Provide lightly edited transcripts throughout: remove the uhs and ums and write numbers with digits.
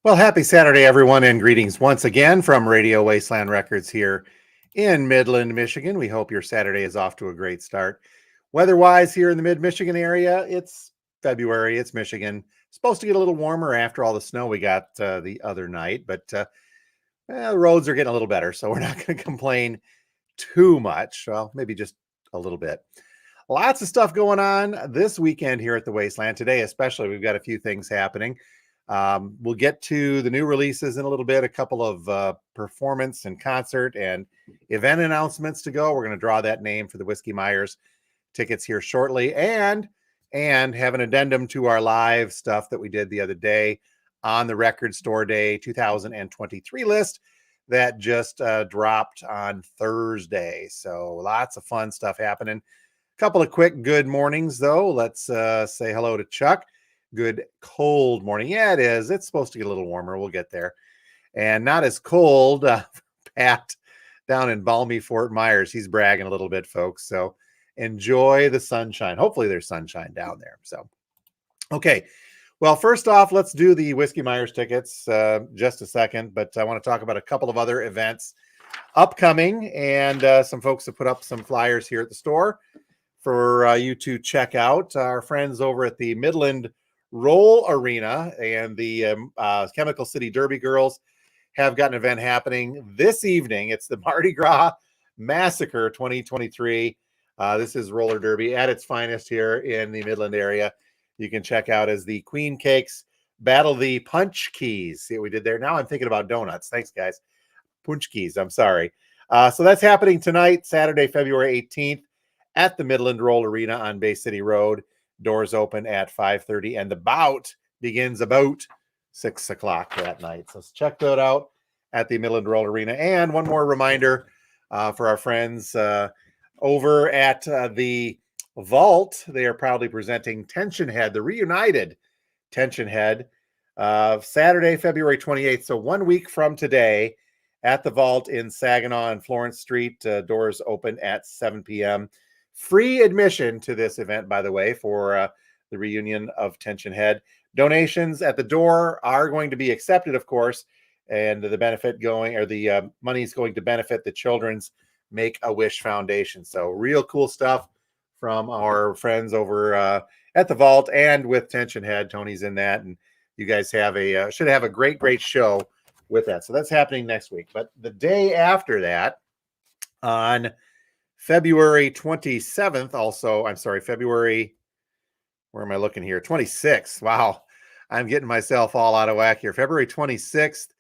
Well, happy Saturday, everyone, and greetings once again from Radio Wasteland Records here in Midland, Michigan. We hope your Saturday is off to a great start. Weather-wise, here in the mid-Michigan area, it's February, it's Michigan. Supposed to get a little warmer after all the snow we got the other night, but the roads are getting a little better, so we're not going to complain too much. Well, maybe just a little bit. Lots of stuff going on this weekend here at the Wasteland. Today, especially, we've got a few things happening. We'll get to the new releases in a little bit, a couple of performance and concert and event announcements to go. We're going to draw that name for the Whiskey Myers tickets here shortly, and have an addendum to our live stuff that we did the other day on the Record Store Day 2023 list that just dropped on Thursday. So lots of fun stuff happening. A couple of quick good mornings, though. Let's say hello to Chuck. Good cold morning. Yeah, it is. It's supposed to get a little warmer. We'll get there. And not as cold, Pat down in balmy Fort Myers. He's bragging a little bit, folks. So enjoy the sunshine. Hopefully there's sunshine down there. So, okay. Well, first off, let's do the Whiskey Myers tickets just a second. But I want to talk about a couple of other events upcoming. And some folks have put up some flyers here at the store for you to check out. Our friends over at the Midland Roll Arena and the Chemical City Derby Girls have got an event happening this evening. It's the Mardi Gras Massacre 2023. This is roller derby at its finest here in the Midland area. You can check out as the Queen Cakes battle the Punch Keys. See what we did there? Now I'm thinking about donuts. Thanks, guys. Punch Keys, I'm sorry. So that's happening tonight, Saturday, February 18th at the Midland Roll Arena on Bay City Road. Doors open at 5:30, and the bout begins about 6 o'clock that night. So check that out at the Midland Roll Arena. And one more reminder for our friends over at the Vault. They are proudly presenting Tension Head, the reunited Tension Head, Saturday, February 28th. So 1 week from today at the Vault in Saginaw and Florence Street. Doors open at 7 p.m. Free admission to this event, by the way, for the reunion of Tension Head. Donations at the door are going to be accepted, of course, and the benefit going, or the money is going to benefit the Children's Make-A-Wish Foundation. So real cool stuff from our friends over at the Vault and with Tension Head. Tony's in that, and you guys have should have a great show with that. So that's happening next week. But the day after that, on February 27th, also, I'm sorry, February, where am I looking here? 26th. Wow. I'm getting myself all out of whack here. February 26th,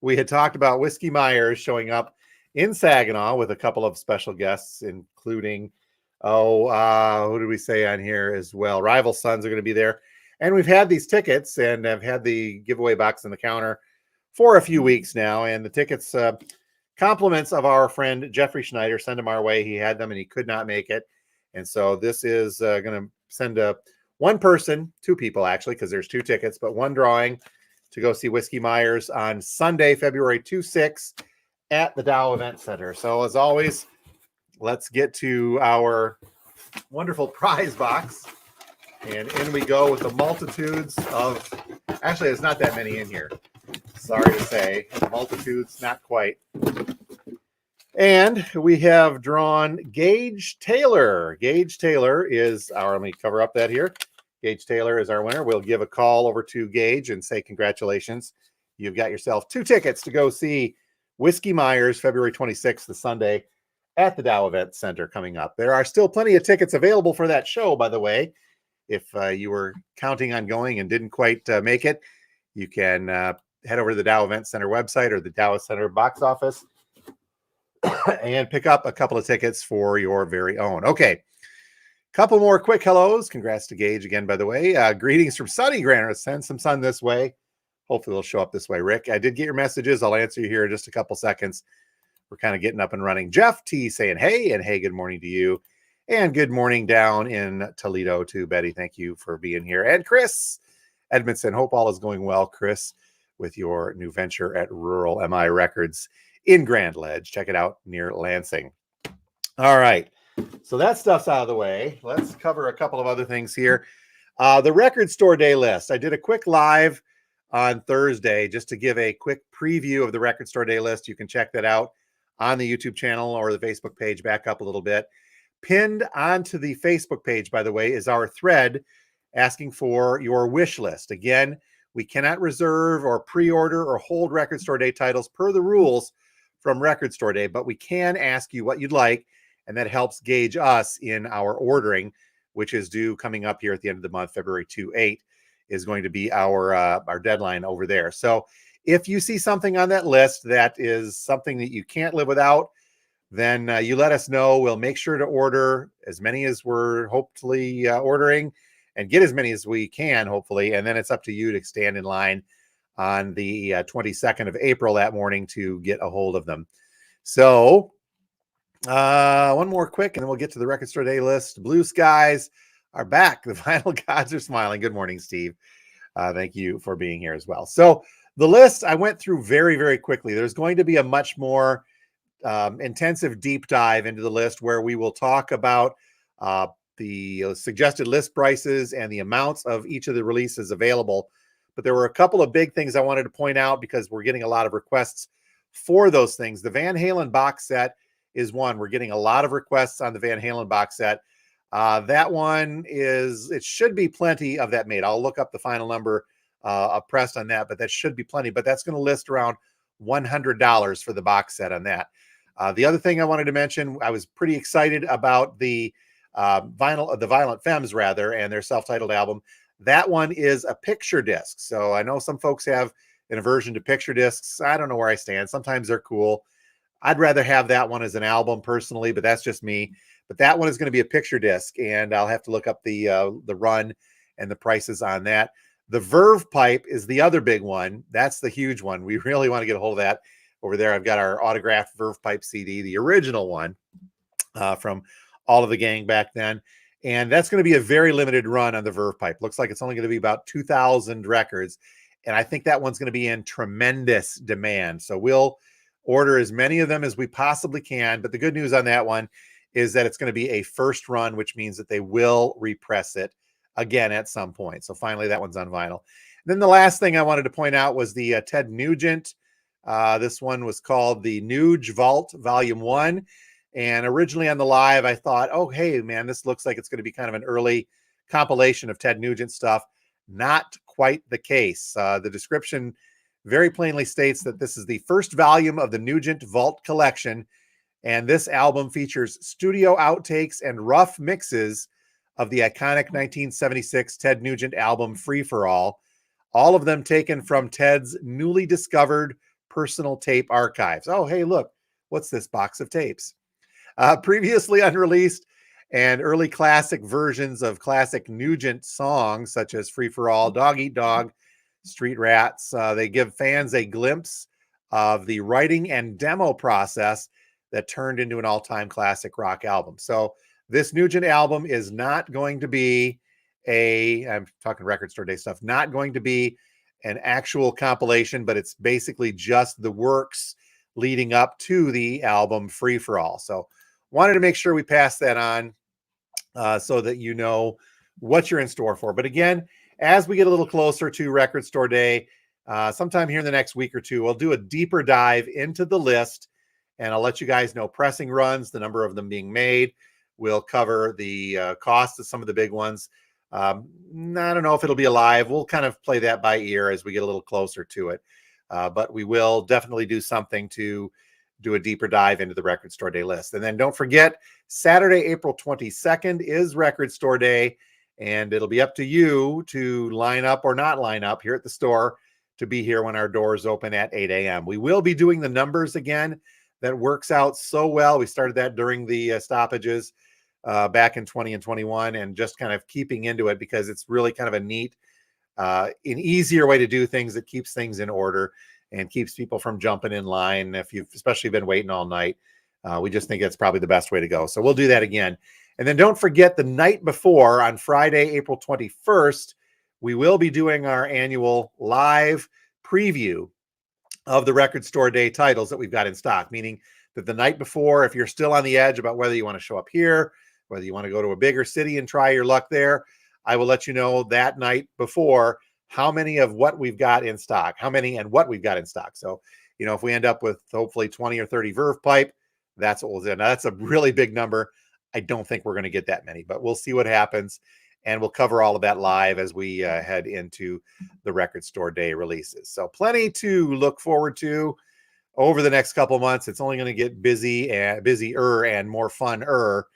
we had talked about Whiskey Myers showing up in Saginaw with a couple of special guests, including, who did we say on here as well? Rival Sons are going to be there. And we've had these tickets and have had the giveaway box on the counter for a few weeks now. And the tickets, compliments of our friend Jeffrey Schneider, send them our way. He had them and he could not make it. And so this is going to send one person, two people actually, because there's two tickets, but one drawing to go see Whiskey Myers on Sunday, February 26th at the Dow Event Center. So as always, let's get to our wonderful prize box. And in we go with the multitudes of, actually, there's not that many in here. Sorry to say, multitudes, not quite. And we have drawn Gage Taylor. Gage Taylor is our, let me cover up that here. Gage Taylor is our winner. We'll give a call over to Gage and say congratulations. You've got yourself 2 tickets to go see Whiskey Myers February 26th, the Sunday, at the Dow Event Center coming up. There are still plenty of tickets available for that show, by the way. If you were counting on going and didn't quite make it, you can head over to the Dow Event Center website or the Dow Center box office and pick up a couple of tickets for your very own. Okay, couple more quick hellos. Congrats to Gage again, by the way. Greetings from sunny Granite. Send some sun this way. Hopefully they'll show up this way. Rick, I did get your messages. I'll answer you here in just a couple seconds. We're kind of getting up and running. Jeff T saying hey, and hey, good morning to you. And good morning down in Toledo to Betty. Thank you for being here. And Chris Edmondson, hope all is going well, Chris, with your new venture at Rural MI Records in Grand Ledge. Check it out near Lansing. All right. So that stuff's out of the way. Let's cover a couple of other things here. The Record Store Day list. I did a quick live on Thursday just to give a quick preview of the Record Store Day list. You can check that out on the YouTube channel or the Facebook page. Back up a little bit. Pinned onto the Facebook page, by the way, is our thread asking for your wish list. Again, we cannot reserve or pre-order or hold Record Store Day titles per the rules from Record Store Day, but we can ask you what you'd like, and that helps gauge us in our ordering, which is due coming up here at the end of the month. February 2-8 is going to be our deadline over there. So if you see something on that list that is something that you can't live without, then you let us know. We'll make sure to order as many as we're hopefully ordering and get as many as we can, hopefully. And then it's up to you to stand in line on the 22nd of April that morning to get a hold of them. So one more quick, and then we'll get to the Record Store Day list. Blue skies are back. The vinyl gods are smiling. Good morning, Steve. Thank you for being here as well. So the list I went through very, very quickly. There's going to be a much more intensive deep dive into the list where we will talk about the suggested list prices and the amounts of each of the releases available. But there were a couple of big things I wanted to point out because we're getting a lot of requests for those things. The Van Halen box set is one. We're getting a lot of requests on the Van Halen box set. That one it should be plenty of that made. I'll look up the final number pressed on that, but that should be plenty. But that's going to list around $100 for the box set on that. The other thing I wanted to mention, I was pretty excited about the Violent Femmes, rather, and their self-titled album. That one is a picture disc. So I know some folks have an aversion to picture discs. I don't know where I stand. Sometimes they're cool. I'd rather have that one as an album personally, but that's just me. But that one is going to be a picture disc, and I'll have to look up the run and the prices on that. The Verve pipe is the other big one. That's the huge one. We really want to get a hold of that. Over there, I've got our autographed Verve pipe CD, the original one from All of the Gang back then. And that's going to be a very limited run on the Verve pipe. Looks like it's only going to be about 2,000 records. And I think that one's going to be in tremendous demand. So we'll order as many of them as we possibly can. But the good news on that one is that it's going to be a first run, which means that they will repress it again at some point. So finally, that one's on vinyl. And then the last thing I wanted to point out was the Ted Nugent. This one was called the Nuge Vault Volume 1. And originally on the live, I thought, oh, hey, man, this looks like it's going to be kind of an early compilation of Ted Nugent stuff. Not quite the case. The description very plainly states that this is the first volume of the Nugent Vault collection. And this album features studio outtakes and rough mixes of the iconic 1976 Ted Nugent album Free for All of them taken from Ted's newly discovered personal tape archives. Oh, hey, look, what's this box of tapes? Previously unreleased and early classic versions of classic Nugent songs such as Free for All, Dog Eat Dog, Street Rats. They give fans a glimpse of the writing and demo process that turned into an all-time classic rock album. So this Nugent album is not going to be I'm talking Record Store Day stuff, not going to be an actual compilation, but it's basically just the works leading up to the album Free for All. So wanted to make sure we pass that on so that you know what you're in store for. But again, as we get a little closer to Record Store Day, sometime here in the next week or two, we'll do a deeper dive into the list, and I'll let you guys know pressing runs, the number of them being made. We'll cover the cost of some of the big ones. I don't know if it'll be alive. We'll kind of play that by ear as we get a little closer to it. But we will definitely do something to do a deeper dive into the Record Store Day list. And then don't forget, Saturday, April 22nd is Record Store Day, and it'll be up to you to line up or not line up here at the store to be here when our doors open at 8 a.m. We will be doing the numbers again. That works out so well. We started that during the stoppages back in 20 and 21, and just kind of keeping into it because it's really kind of a neat, an easier way to do things that keeps things in order and keeps people from jumping in line if you've especially been waiting all night. We just think that's probably the best way to go. So we'll do that again. And then don't forget, the night before, on Friday, April 21st, we will be doing our annual live preview of the Record Store Day titles that we've got in stock, meaning that the night before, if you're still on the edge about whether you want to show up here, whether you want to go to a bigger city and try your luck there, I will let you know that night before how many of what we've got in stock, how many and what we've got in stock. So, if we end up with hopefully 20 or 30 Verve pipe, that's what we'll do. Now, that's a really big number. I don't think we're going to get that many, but we'll see what happens. And we'll cover all of that live as we head into the Record Store Day releases. So plenty to look forward to over the next couple months. It's only going to get busy and busier and more fun-er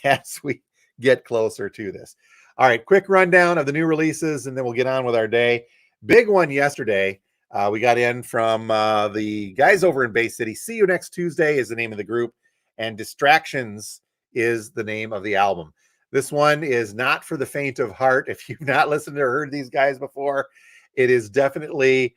as we get closer to this. All right, quick rundown of the new releases, and then we'll get on with our day. Big one yesterday. We got in from the guys over in Bay City. See You Next Tuesday is the name of the group, and Distractions is the name of the album. This one is not for the faint of heart. If you've not listened or heard these guys before, it is definitely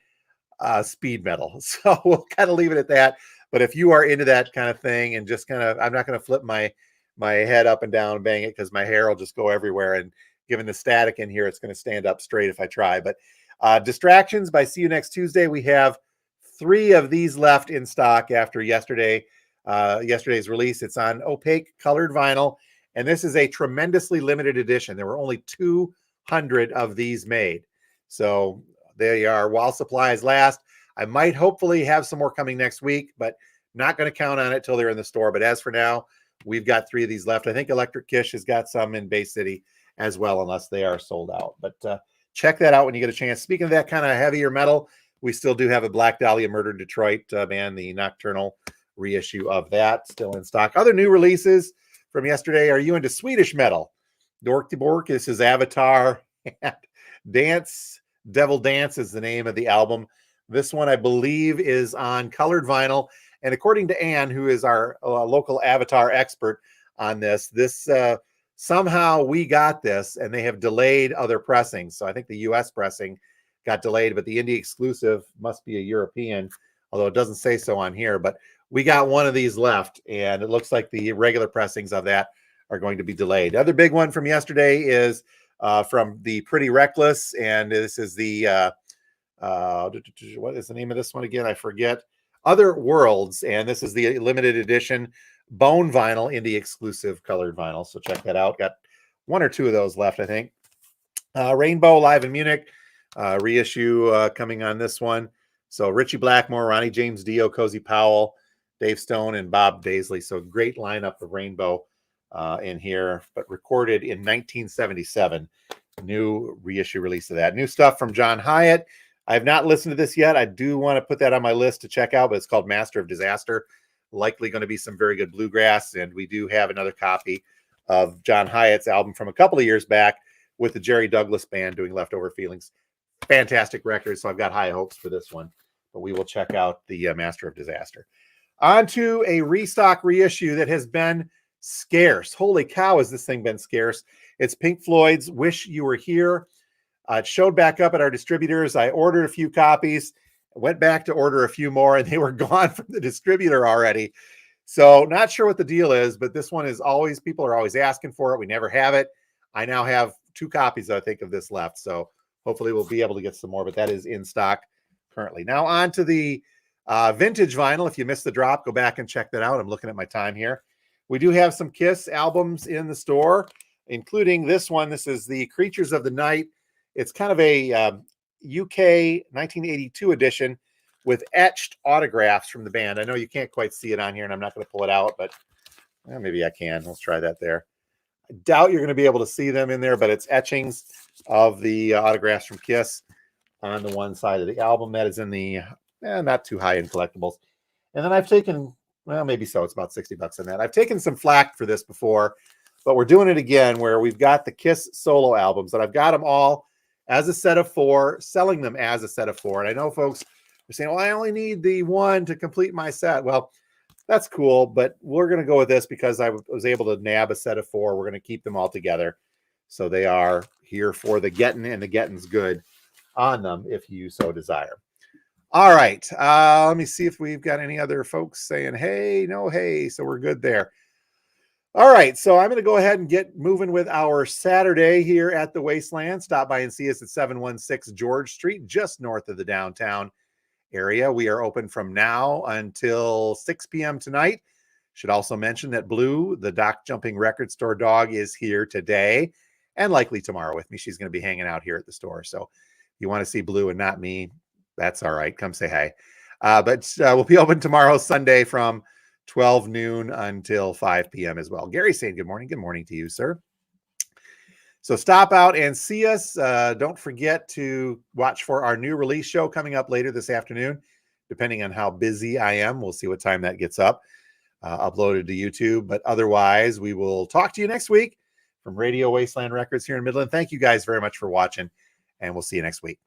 speed metal. So we'll kind of leave it at that. But if you are into that kind of thing and just kind of, I'm not going to flip my head up and down and bang it because my hair will just go everywhere. And given the static in here, it's going to stand up straight if I try. But Distractions by See You Next Tuesday. We have 3 of these left in stock after yesterday's release. It's on opaque colored vinyl. And this is a tremendously limited edition. There were only 200 of these made. So they are while supplies last. I might hopefully have some more coming next week, but not going to count on it till they're in the store. But as for now, we've got 3 of these left. I think Electric Kish has got some in Bay City as well, unless they are sold out. But check that out when you get a chance. Speaking of that kind of heavier metal, we still do have a Black Dahlia Murder Detroit band, the Nocturnal reissue of that still in stock. Other new releases from yesterday. Are you into Swedish metal? Dork de Bork, this is Avatar. And Devil Dance is the name of the album. This one, I believe, is on colored vinyl. And according to Ann, who is our local Avatar expert on this, somehow we got this, and they have delayed other pressings. So I think the U.S. pressing got delayed, but the indie exclusive must be a European, although it doesn't say so on here. But we got one of these left, and it looks like the regular pressings of that are going to be delayed. The other big one from yesterday is from the Pretty Reckless, and this is the what is the name of this one again? I forget. Other Worlds, and this is the limited edition bone vinyl indie exclusive colored vinyl. So check that out. Got 1 or 2 of those left, I think. Rainbow live in Munich reissue coming on this one. So Richie Blackmore, Ronnie James Dio, Cozy Powell, Dave Stone, and Bob Daisley. So great lineup of Rainbow in here, but recorded in 1977. New reissue release of that. New stuff from John Hyatt. I have not listened to this yet. I do want to put that on my list to check out, but it's called Master of Disaster. Likely going to be some very good bluegrass, and we do have another copy of John Hyatt's album from a couple of years back with the Jerry Douglas Band doing Leftover Feelings. Fantastic record, so I've got high hopes for this one, but we will check out the Master of Disaster. On to a restock reissue that has been scarce. Holy cow, has this thing been scarce. It's Pink Floyd's Wish You Were Here. It showed back up at our distributors. I ordered a few copies, went back to order a few more, and they were gone from the distributor already. So not sure what the deal is, but this one is always, people are always asking for it. We never have it. I now have 2 copies, I think, of this left. So hopefully we'll be able to get some more, but that is in stock currently. Now on to the vintage vinyl. If you missed the drop, go back and check that out. I'm looking at my time here. We do have some Kiss albums in the store, including this one. This is the Creatures of the Night. It's kind of a UK 1982 edition with etched autographs from the band. I know you can't quite see it on here, and I'm not going to pull it out, but maybe I can. Let's try that there. I doubt you're going to be able to see them in there, but it's etchings of the autographs from Kiss on the one side of the album. That is in the not too high end collectibles. And then I've taken, well, maybe so. It's about $60 in that. I've taken some flack for this before, but we're doing it again where we've got the Kiss solo albums, and I've got them all as a set of 4, selling them as a set of 4. And I know folks are saying, well, I only need the 1 to complete my set. Well, that's cool, but we're going to go with this because I was able to nab a set of 4. We're going to keep them all together. So they are here for the getting, and the getting's good on them if you so desire. All right. Let me see if we've got any other folks saying, hey, no, hey. So we're good there. All right, so I'm going to go ahead and get moving with our Saturday here at the Wasteland. Stop by and see us at 716 George Street, just north of the downtown area. We are open from now until 6 p.m. tonight. Should also mention that Blue, the dock jumping record store dog, is here today and likely tomorrow with me. She's going to be hanging out here at the store. So you want to see Blue and not me, that's all right. Come say hi. But we'll be open tomorrow, Sunday, from 12 noon until 5 p.m. as well. Gary saying good morning. Good morning to you, sir. So stop out and see us. Don't forget to watch for our new release show coming up later this afternoon. Depending on how busy I am, we'll see what time that gets up, uploaded to YouTube. But otherwise, we will talk to you next week from Radio Wasteland Records here in Midland. Thank you guys very much for watching, and we'll see you next week.